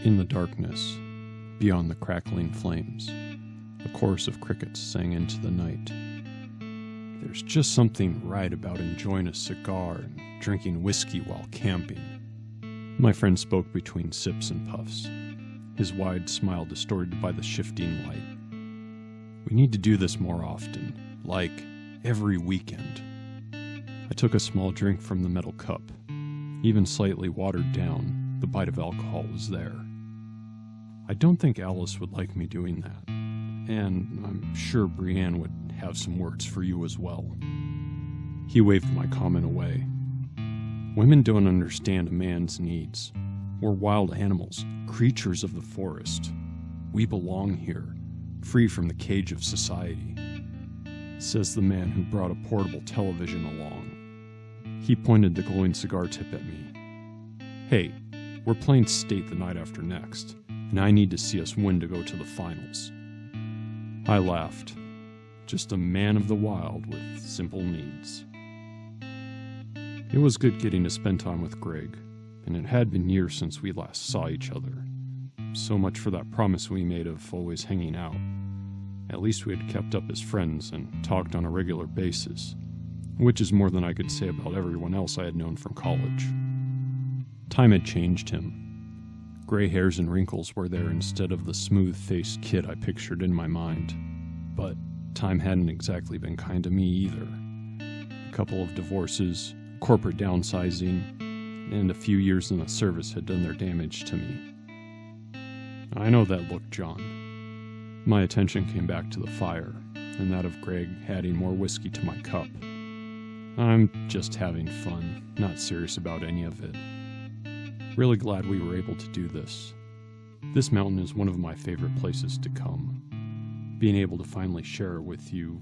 In the darkness, beyond the crackling flames, a chorus of crickets sang into the night. There's just something right about enjoying a cigar and drinking whiskey while camping. My friend spoke between sips and puffs, his wide smile distorted by the shifting light. We need to do this more often, like every weekend. I took a small drink from the metal cup. Even slightly watered down, the bite of alcohol was there. I don't think Alice would like me doing that, and I'm sure Brienne would have some words for you as well. He waved my comment away. Women don't understand a man's needs. We're wild animals, creatures of the forest. We belong here, free from the cage of society, says the man who brought a portable television along. He pointed the glowing cigar tip at me. Hey, we're playing state the night after next, and I need to see us win to go to the finals. I laughed. Just a man of the wild with simple needs. It was good getting to spend time with Greg, and it had been years since we last saw each other. So much for that promise we made of always hanging out. At least we had kept up as friends and talked on a regular basis, which is more than I could say about everyone else I had known from college. Time had changed him. Gray hairs and wrinkles were there instead of the smooth-faced kid I pictured in my mind. But time hadn't exactly been kind to me either. A couple of divorces, corporate downsizing, and a few years in the service had done their damage to me. I know that look, John. My attention came back to the fire, and that of Greg adding more whiskey to my cup. I'm just having fun, not serious about any of it. Really glad we were able to do this. This mountain is one of my favorite places to come. Being able to finally share it with you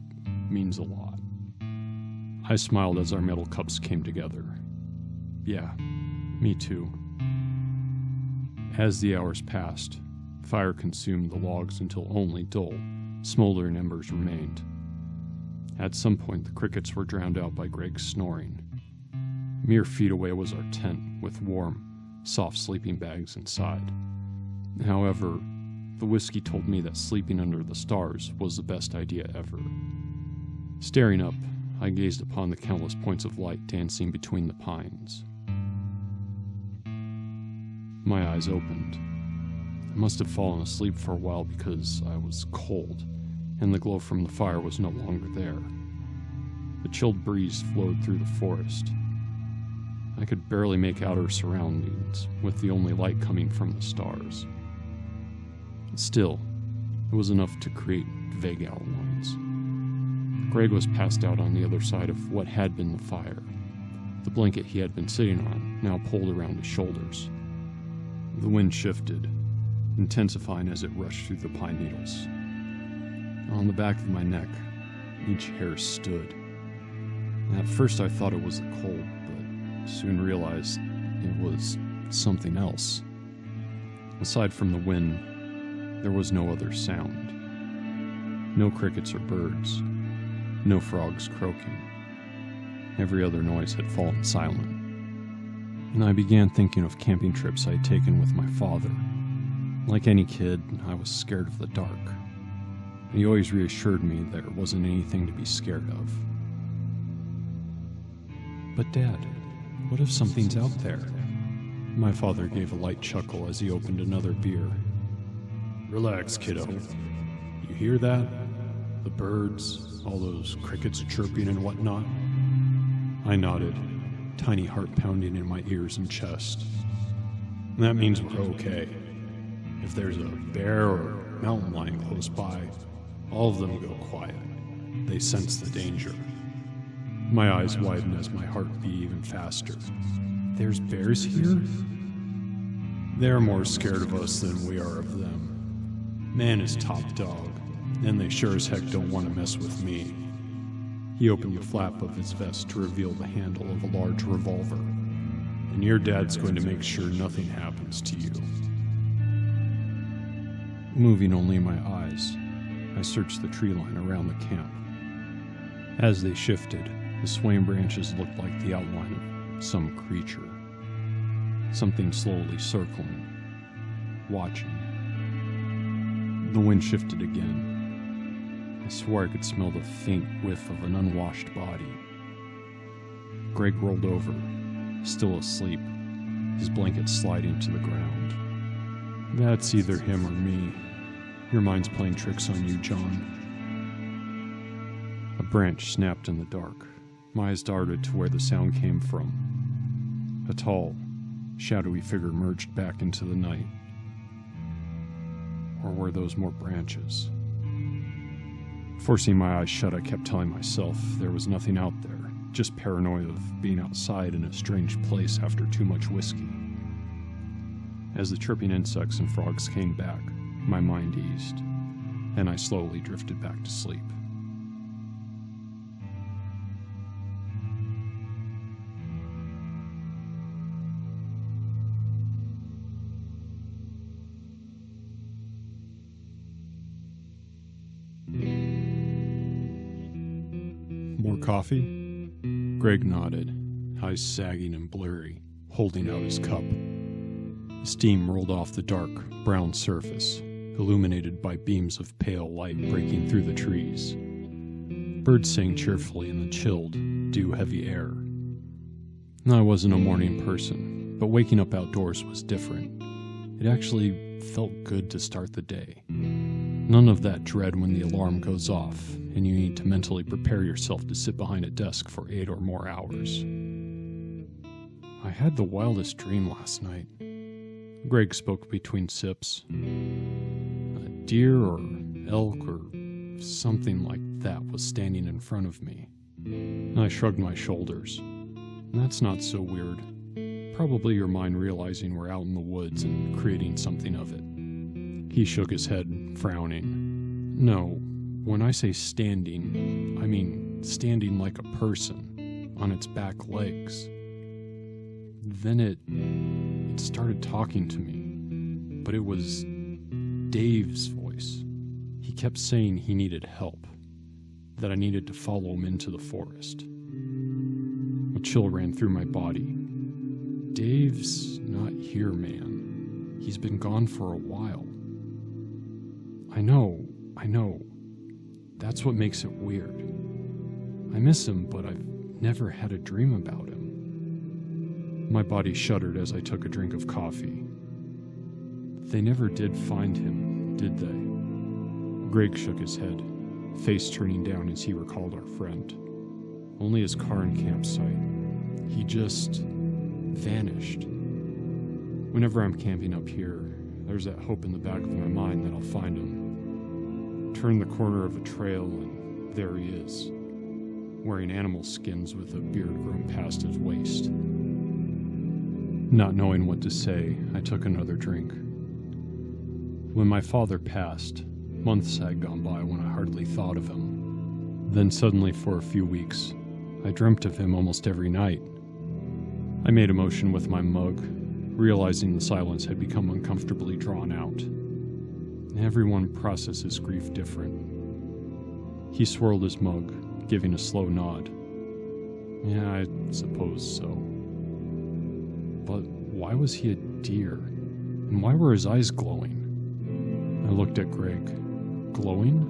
means a lot. I smiled as our metal cups came together. Yeah, me too. As the hours passed, fire consumed the logs until only dull, smoldering embers remained. At some point, the crickets were drowned out by Greg's snoring. Mere feet away was our tent, with warm, soft sleeping bags inside. However, the whiskey told me that sleeping under the stars was the best idea ever. Staring up, I gazed upon the countless points of light dancing between the pines. My eyes opened. I must have fallen asleep for a while because I was cold, and the glow from the fire was no longer there. The chilled breeze flowed through the forest. I could barely make out our surroundings, with the only light coming from the stars. Still, it was enough to create vague outlines. Greg was passed out on the other side of what had been the fire. The blanket he had been sitting on now pulled around his shoulders. The wind shifted, intensifying as it rushed through the pine needles. On the back of my neck, each hair stood. At first I thought it was the cold, but soon realized it was something else. Aside from the wind, there was no other sound. No crickets or birds. No frogs croaking. Every other noise had fallen silent. And I began thinking of camping trips I had taken with my father. Like any kid, I was scared of the dark. He always reassured me there wasn't anything to be scared of. But Dad, what if something's out there? My father gave a light chuckle as he opened another beer. Relax, kiddo. You hear that? The birds, all those crickets chirping and whatnot? I nodded, tiny heart pounding in my ears and chest. That means we're okay. If there's a bear or mountain lion close by, all of them go quiet. They sense the danger. My eyes widen as my heart beat even faster. There's bears here? They're more scared of us than we are of them. Man is top dog, and they sure as heck don't want to mess with me. He opened the flap of his vest to reveal the handle of a large revolver. And your dad's going to make sure nothing happens to you. Moving only my eyes, I searched the tree line around the camp. As they shifted, the swaying branches looked like the outline of some creature. Something slowly circling. watching. The wind shifted again. I swore I could smell the faint whiff of an unwashed body. Greg rolled over, still asleep, his blanket sliding to the ground. That's either him or me. Your mind's playing tricks on you, John. A branch snapped in the dark. My eyes darted to where the sound came from. A tall, shadowy figure merged back into the night. Or were those more branches? Forcing my eyes shut, I kept telling myself there was nothing out there, just paranoia of being outside in a strange place after too much whiskey. As the chirping insects and frogs came back, my mind eased, and I slowly drifted back to sleep. More coffee? Greg nodded, eyes sagging and blurry, holding out his cup. Steam rolled off the dark, brown surface, illuminated by beams of pale light breaking through the trees. Birds sang cheerfully in the chilled, dew-heavy air. I wasn't a morning person, but waking up outdoors was different. It actually felt good to start the day. None of that dread when the alarm goes off, and you need to mentally prepare yourself to sit behind a desk for 8 or more hours. I had the wildest dream last night. Greg spoke between sips. A deer or elk or something like that was standing in front of me. I shrugged my shoulders. That's not so weird. Probably your mind realizing we're out in the woods and creating something of it. He shook his head, frowning. No, when I say standing, I mean standing like a person, on its back legs. Then it started talking to me, but it was Dave's voice. He kept saying he needed help, that I needed to follow him into the forest. A chill ran through my body. Dave's not here, man. He's been gone for a while. I know. That's what makes it weird. I miss him, but I've never had a dream about him. My body shuddered as I took a drink of coffee. They never did find him, did they? Greg shook his head, face turning down as he recalled our friend. Only his car and campsite. He just vanished. Whenever I'm camping up here, there's that hope in the back of my mind that I'll find him. Turn the corner of a trail and there he is, wearing animal skins with a beard grown past his waist. Not knowing what to say, I took another drink. When my father passed, months had gone by when I hardly thought of him. Then suddenly for a few weeks, I dreamt of him almost every night. I made a motion with my mug, realizing the silence had become uncomfortably drawn out. Everyone processes grief different. He swirled his mug, giving a slow nod. Yeah, I suppose so. But why was he a deer? And why were his eyes glowing? I looked at Greg. Glowing?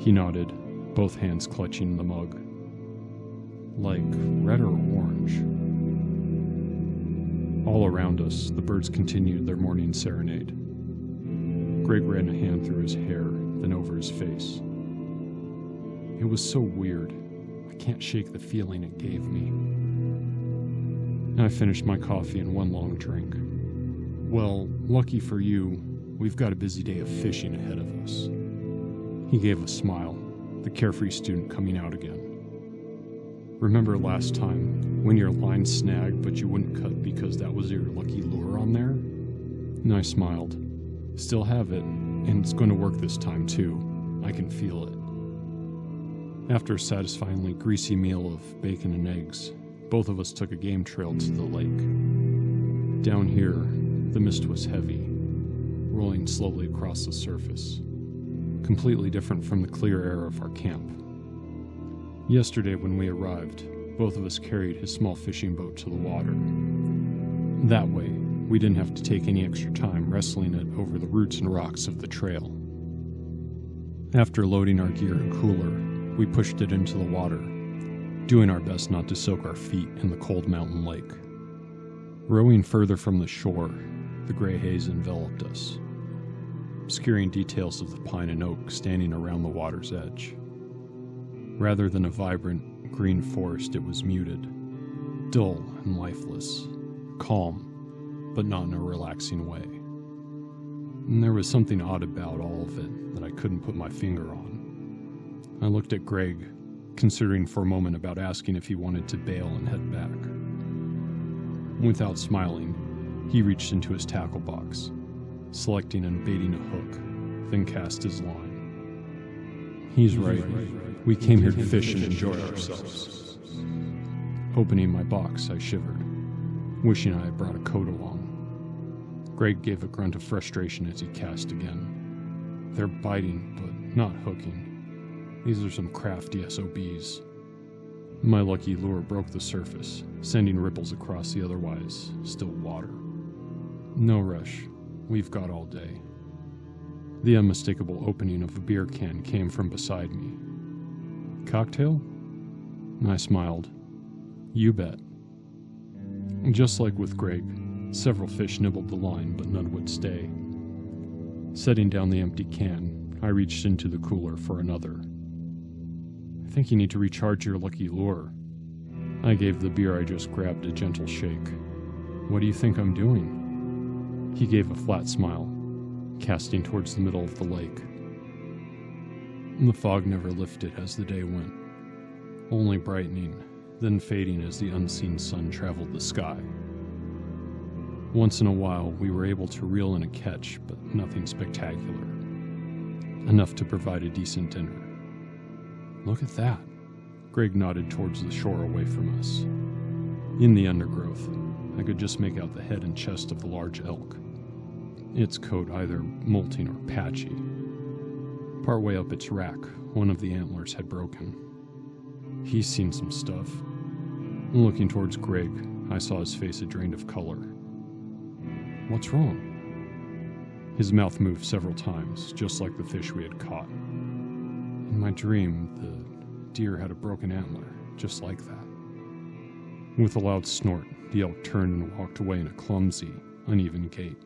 He nodded, both hands clutching the mug. Like red or orange. All around us, the birds continued their morning serenade. Greg ran a hand through his hair, then over his face. It was so weird. I can't shake the feeling it gave me. I finished my coffee in one long drink. Well, lucky for you, we've got a busy day of fishing ahead of us. He gave a smile, the carefree student coming out again. Remember last time, when your line snagged but you wouldn't cut because that was your lucky lure on there? And I smiled. Still have it, and it's going to work this time too. I can feel it. After a satisfyingly greasy meal of bacon and eggs, both of us took a game trail to the lake. Down here, the mist was heavy, rolling slowly across the surface, completely different from the clear air of our camp. Yesterday when we arrived, both of us carried his small fishing boat to the water. That way, we didn't have to take any extra time wrestling it over the roots and rocks of the trail. After loading our gear and cooler, we pushed it into the water, doing our best not to soak our feet in the cold mountain lake. Rowing further from the shore, the gray haze enveloped us, obscuring details of the pine and oak standing around the water's edge. Rather than a vibrant, green forest, it was muted, dull and lifeless, calm, but not in a relaxing way. And there was something odd about all of it that I couldn't put my finger on. I looked at Greg, considering for a moment about asking if he wanted to bail and head back. Without smiling, he reached into his tackle box, selecting and baiting a hook, then cast his line. He's right. We came here to fish and enjoy ourselves. Opening my box, I shivered, wishing I had brought a coat along. Greg gave a grunt of frustration as he cast again. They're biting, but not hooking. These are some crafty SOBs. My lucky lure broke the surface, sending ripples across the otherwise still water. No rush. We've got all day. The unmistakable opening of a beer can came from beside me. Cocktail? I smiled. You bet. Just like with Greg, several fish nibbled the line, but none would stay. Setting down the empty can, I reached into the cooler for another. I think you need to recharge your lucky lure. I gave the beer I just grabbed a gentle shake. What do you think I'm doing? He gave a flat smile, casting towards the middle of the lake. The fog never lifted as the day went, only brightening, then fading as the unseen sun traveled the sky. Once in a while, we were able to reel in a catch, but nothing spectacular. Enough to provide a decent dinner. Look at that. Greg nodded towards the shore away from us. In the undergrowth, I could just make out the head and chest of the large elk, its coat either molting or patchy. Partway up its rack, one of the antlers had broken. He's seen some stuff. Looking towards Greg, I saw his face had drained of color. What's wrong? His mouth moved several times, just like the fish we had caught. In my dream, the deer had a broken antler, just like that. With a loud snort, the elk turned and walked away in a clumsy, uneven gait.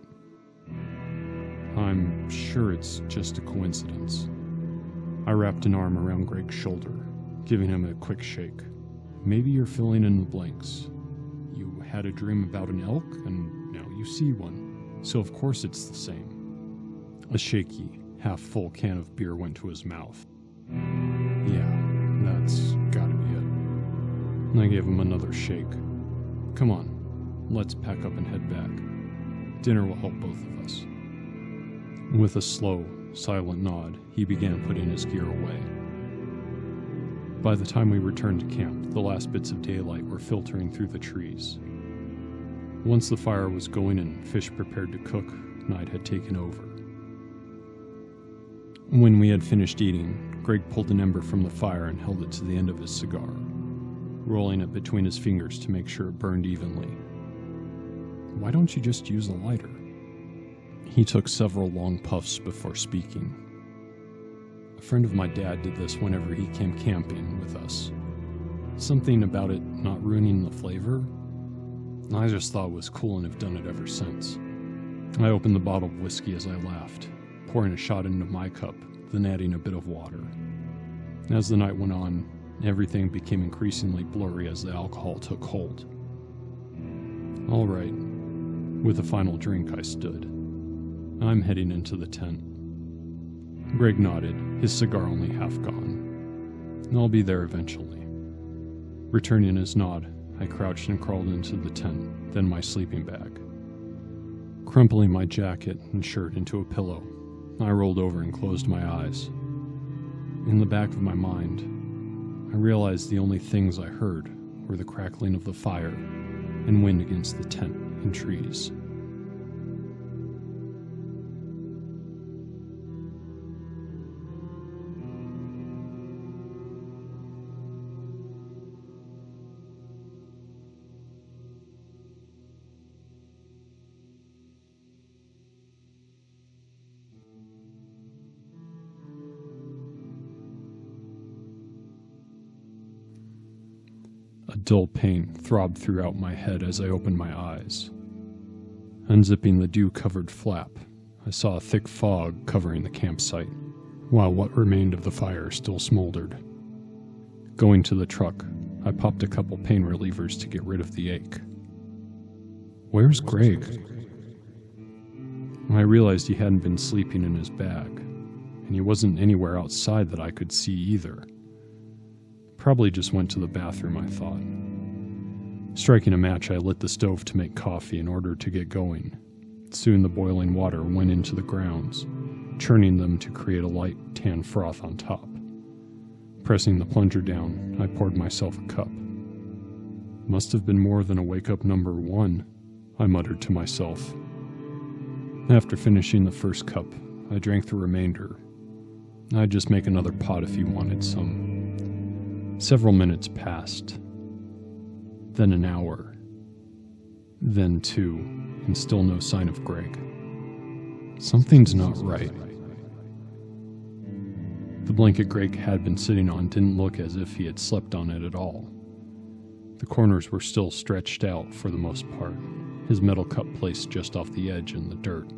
I'm sure it's just a coincidence. I wrapped an arm around Greg's shoulder, giving him a quick shake. Maybe you're filling in the blanks. You had a dream about an elk, and now you see one, so of course it's the same. A shaky, half-full can of beer went to his mouth. Yeah, that's gotta be it. I gave him another shake. Come on, let's pack up and head back. Dinner will help both of us. With a slow, silent nod, he began putting his gear away. By the time we returned to camp, the last bits of daylight were filtering through the trees. Once the fire was going and fish prepared to cook, night had taken over. When we had finished eating, Greg pulled an ember from the fire and held it to the end of his cigar, rolling it between his fingers to make sure it burned evenly. Why don't you just use a lighter? He took several long puffs before speaking. A friend of my dad did this whenever he came camping with us. Something about it not ruining the flavor. I just thought it was cool and have done it ever since. I opened the bottle of whiskey as I laughed, pouring a shot into my cup, then adding a bit of water. As the night went on, everything became increasingly blurry as the alcohol took hold. All right. With a final drink, I stood. I'm heading into the tent. Greg nodded, his cigar only half gone. I'll be there eventually. Returning his nod, I crouched and crawled into the tent, then my sleeping bag. Crumpling my jacket and shirt into a pillow, I rolled over and closed my eyes. In the back of my mind, I realized the only things I heard were the crackling of the fire and wind against the tent and trees. dull pain throbbed throughout my head as I opened my eyes. Unzipping the dew-covered flap, I saw a thick fog covering the campsite, while what remained of the fire still smoldered. Going to the truck, I popped a couple pain relievers to get rid of the ache. Where's Greg? I realized he hadn't been sleeping in his bag, and he wasn't anywhere outside that I could see either. Probably just went to the bathroom, I thought. Striking a match, I lit the stove to make coffee in order to get going. Soon the boiling water went into the grounds, churning them to create a light tan froth on top. Pressing the plunger down, I poured myself a cup. Must have been more than a wake-up number 1, I muttered to myself. After finishing the first cup, I drank the remainder. I'd just make another pot if he wanted some. Several minutes passed. Then an hour. Then 2, and still no sign of Greg. Something's not right. The blanket Greg had been sitting on didn't look as if he had slept on it at all. The corners were still stretched out for the most part, his metal cup placed just off the edge in the dirt,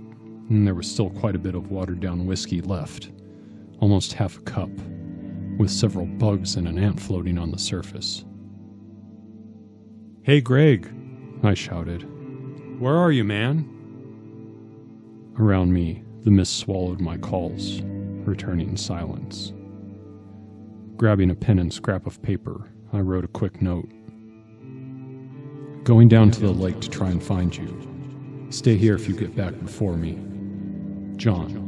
and there was still quite a bit of watered-down whiskey left, almost half a cup, with several bugs and an ant floating on the surface. "Hey, Greg," I shouted. "Where are you, man?" Around me, the mist swallowed my calls, returning silence. Grabbing a pen and scrap of paper, I wrote a quick note. "Going down to the lake to try and find you. Stay here if you get back before me. John."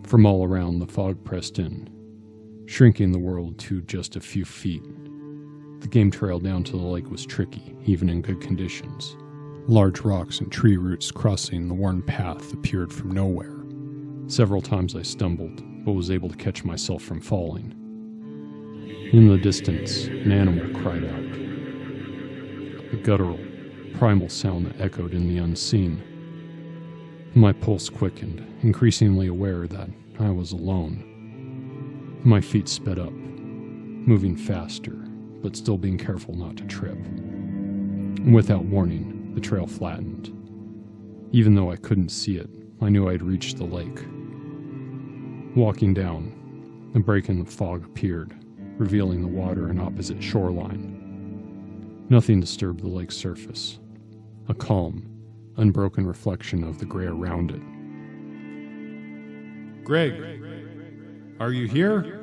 From all around, the fog pressed in, shrinking the world to just a few feet. The game trail down to the lake was tricky, even in good conditions. Large rocks and tree roots crossing the worn path appeared from nowhere. Several times I stumbled, but was able to catch myself from falling. In the distance, an animal cried out. A guttural, primal sound that echoed in the unseen. My pulse quickened, increasingly aware that I was alone. My feet sped up, moving faster, but still being careful not to trip. Without warning, the trail flattened. Even though I couldn't see it, I knew I'd reached the lake. Walking down, a break in the fog appeared, revealing the water and opposite shoreline. Nothing disturbed the lake's surface, a calm, unbroken reflection of the gray around it. "Greg, are you here?"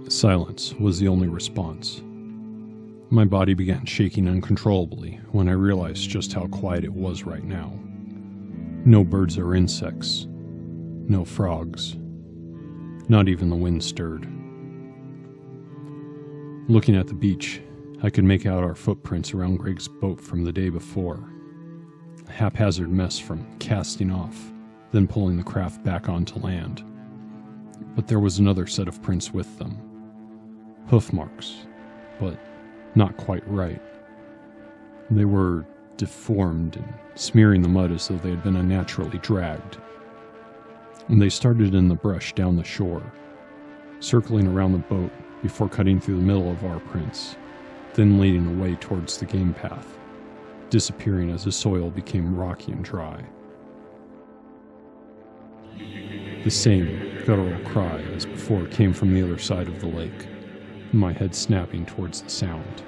Silence was the only response. My body began shaking uncontrollably when I realized just how quiet it was right now. No birds or insects, no frogs, not even the wind stirred. Looking at the beach, I could make out our footprints around Greg's boat from the day before. A haphazard mess from casting off, then pulling the craft back onto land. But there was another set of prints with them. Hoof marks, but not quite right. They were deformed and smearing the mud as though they had been unnaturally dragged. And they started in the brush down the shore, circling around the boat before cutting through the middle of our prints, then leading away towards the game path, disappearing as the soil became rocky and dry. The same guttural cry as before came from the other side of the lake, my head snapping towards the sound.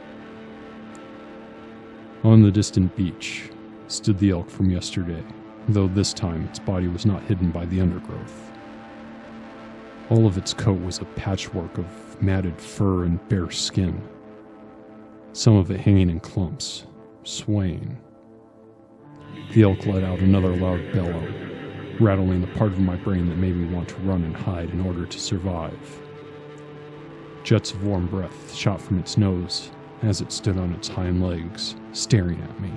On the distant beach stood the elk from yesterday, though this time its body was not hidden by the undergrowth. All of its coat was a patchwork of matted fur and bare skin, some of it hanging in clumps, swaying. The elk let out another loud bellow, rattling the part of my brain that made me want to run and hide in order to survive. Jets of warm breath shot from its nose as it stood on its hind legs, staring at me.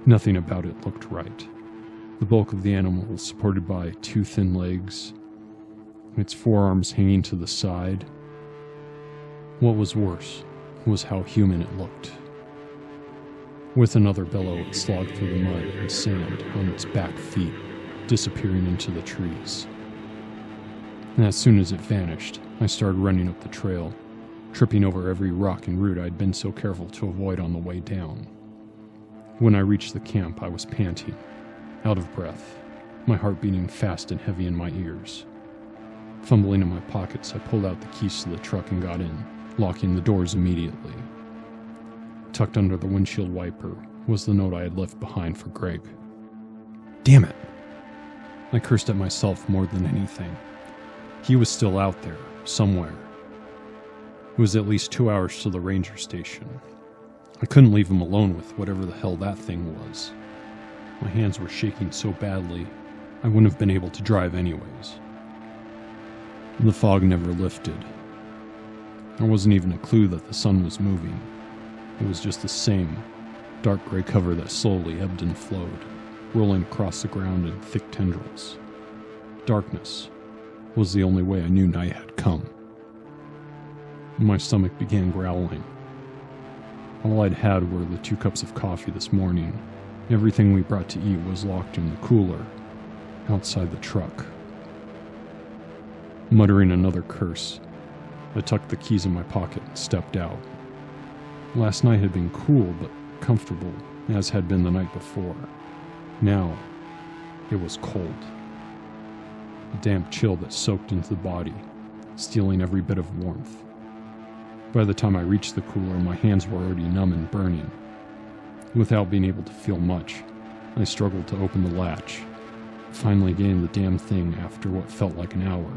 Nothing about it looked right. The bulk of the animal was supported by two thin legs, its forearms hanging to the side. What was worse was how human it looked. With another bellow, it slogged through the mud and sand on its back feet, disappearing into the trees. and as soon as it vanished, I started running up the trail, tripping over every rock and root I'd been so careful to avoid on the way down. When I reached the camp, I was panting, out of breath, my heart beating fast and heavy in my ears. Fumbling in my pockets, I pulled out the keys to the truck and got in, locking the doors immediately. Tucked under the windshield wiper was the note I had left behind for Greg. Damn it! I cursed at myself more than anything. He was still out there, somewhere. It was at least 2 hours to the ranger station. I couldn't leave him alone with whatever the hell that thing was. My hands were shaking so badly, I wouldn't have been able to drive anyways. The fog never lifted. There wasn't even a clue that the sun was moving. It was just the same dark gray cover that slowly ebbed and flowed, rolling across the ground in thick tendrils. Darkness was the only way I knew night had come. My stomach began growling. All I'd had were the 2 cups of coffee this morning. Everything we brought to eat was locked in the cooler, outside the truck. Muttering another curse, I tucked the keys in my pocket and stepped out. Last night had been cool but comfortable, as had been the night before. Now, it was cold. A damp chill that soaked into the body, stealing every bit of warmth. By the time I reached the cooler, my hands were already numb and burning. Without being able to feel much, I struggled to open the latch, finally getting the damn thing after what felt like an hour.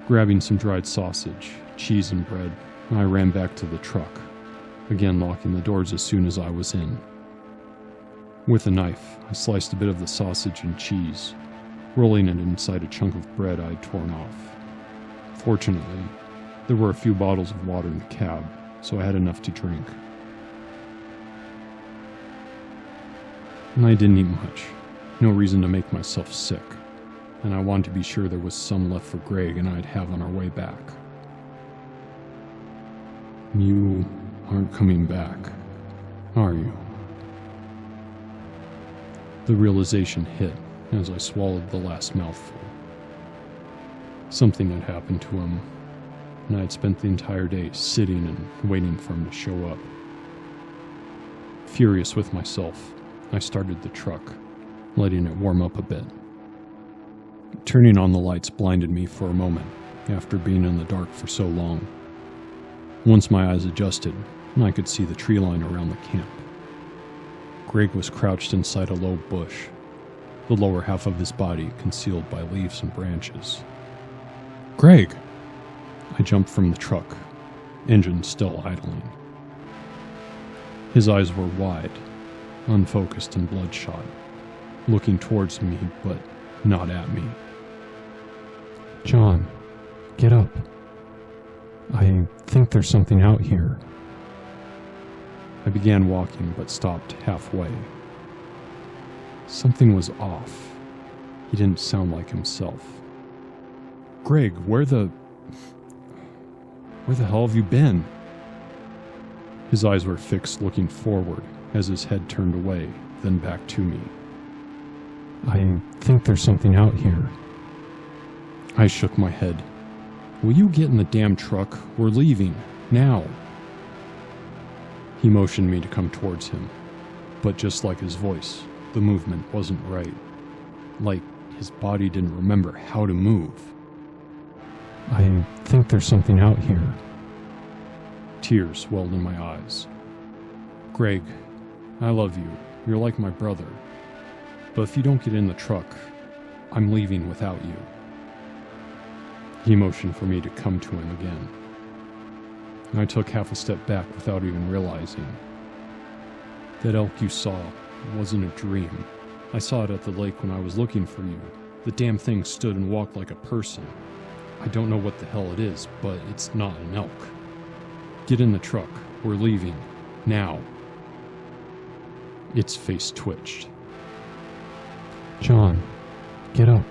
Grabbing some dried sausage, cheese, and bread, I ran back to the truck, again locking the doors as soon as I was in. With a knife, I sliced a bit of the sausage and cheese, rolling it inside a chunk of bread I'd torn off. Fortunately, there were a few bottles of water in the cab, so I had enough to drink. And I didn't eat much. No reason to make myself sick. And I wanted to be sure there was some left for Greg and I'd have on our way back. You aren't coming back, are you? The realization hit as I swallowed the last mouthful. Something had happened to him, and I had spent the entire day sitting and waiting for him to show up. Furious with myself, I started the truck, letting it warm up a bit. Turning on the lights blinded me for a moment after being in the dark for so long. Once my eyes adjusted, I could see the tree line around the camp. Greg was crouched inside a low bush, the lower half of his body concealed by leaves and branches. Greg! I jumped from the truck, engine still idling. His eyes were wide, unfocused and bloodshot, looking towards me but not at me. John, get up. I think there's something out here. I began walking but stopped halfway. Something was off. He didn't sound like himself. Greg, where the hell have you been? His eyes were fixed, looking forward as his head turned away, then back to me. I think there's something out here. I shook my head. Will you get in the damn truck? We're leaving. Now. He motioned me to come towards him, but just like his voice, the movement wasn't right. Like his body didn't remember how to move. I think there's something out here. Tears welled in my eyes. Greg, I love you. You're like my brother. But if you don't get in the truck, I'm leaving without you. He motioned for me to come to him again. I took half a step back without even realizing. That elk you saw wasn't a dream. I saw it at the lake when I was looking for you. The damn thing stood and walked like a person. I don't know what the hell it is, but it's not an elk. Get in the truck. We're leaving. Now. Its face twitched. John, get up.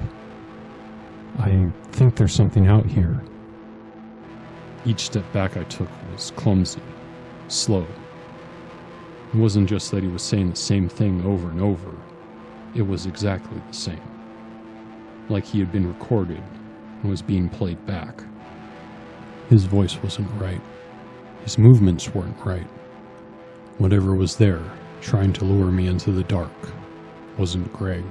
I think there's something out here. Each step back I took was clumsy, slow. It wasn't just that he was saying the same thing over and over. It was exactly the same. like he had been recorded and was being played back. His voice wasn't right. His movements weren't right. Whatever was there, trying to lure me into the dark, wasn't Greg.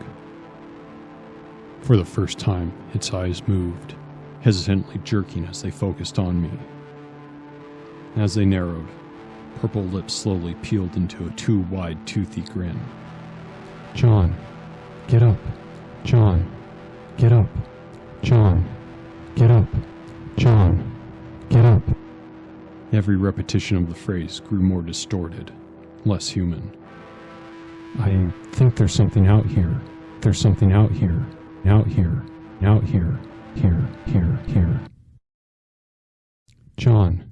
For the first time, its eyes moved, hesitantly jerking as they focused on me. As they narrowed, purple lips slowly peeled into a too-wide, toothy grin. John, get up. John, get up. John, get up. John, get up. Every repetition of the phrase grew more distorted, less human. I think there's something out here. There's something out here. Out here. Out here. Here. Here. Here. John.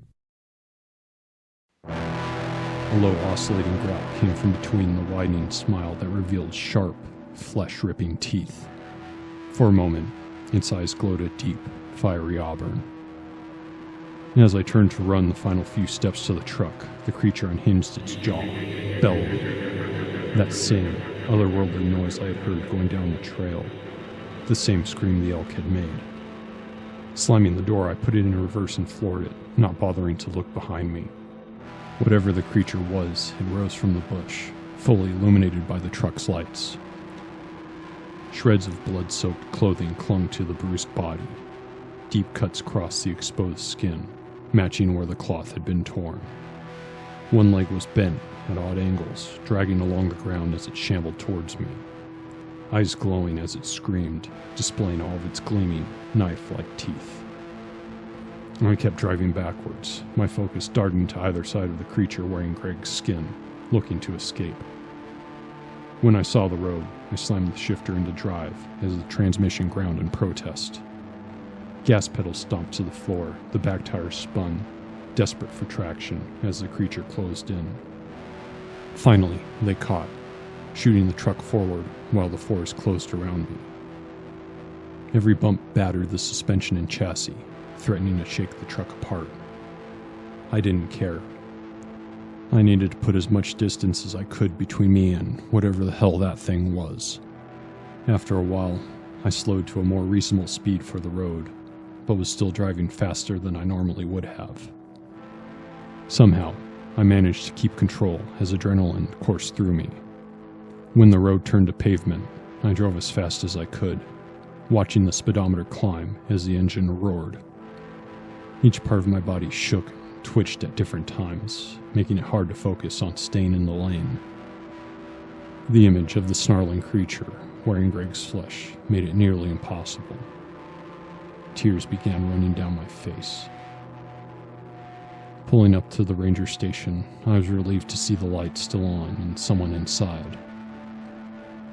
A low oscillating growl came from between the widening smile that revealed sharp, flesh-ripping teeth. For a moment, its eyes glowed a deep, fiery auburn. As I turned to run the final few steps to the truck, the creature unhinged its jaw, bellowed. That same, otherworldly noise I had heard going down the trail. The same scream the elk had made. Slamming the door, I put it in reverse and floored it, not bothering to look behind me. Whatever the creature was, it rose from the bush, fully illuminated by the truck's lights. Shreds of blood-soaked clothing clung to the bruised body. Deep cuts crossed the exposed skin, matching where the cloth had been torn. One leg was bent at odd angles, dragging along the ground as it shambled towards me. Eyes glowing as it screamed, displaying all of its gleaming, knife-like teeth. I kept driving backwards, my focus darting to either side of the creature wearing Greg's skin, looking to escape. When I saw the road, I slammed the shifter into drive as the transmission ground in protest. Gas pedals stomped to the floor, the back tires spun, desperate for traction as the creature closed in. Finally, they caught, shooting the truck forward while the forest closed around me. Every bump battered the suspension and chassis, threatening to shake the truck apart. I didn't care. I needed to put as much distance as I could between me and whatever the hell that thing was. After a while, I slowed to a more reasonable speed for the road, but was still driving faster than I normally would have. Somehow, I managed to keep control as adrenaline coursed through me. When the road turned to pavement, I drove as fast as I could, watching the speedometer climb as the engine roared. Each part of my body shook and twitched at different times, making it hard to focus on staying in the lane. The image of the snarling creature wearing Greg's flesh made it nearly impossible. Tears began running down my face. Pulling up to the ranger station, I was relieved to see the lights still on and someone inside.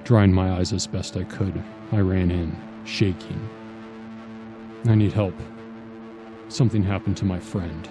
Drying my eyes as best I could, I ran in, shaking. I need help. Something happened to my friend.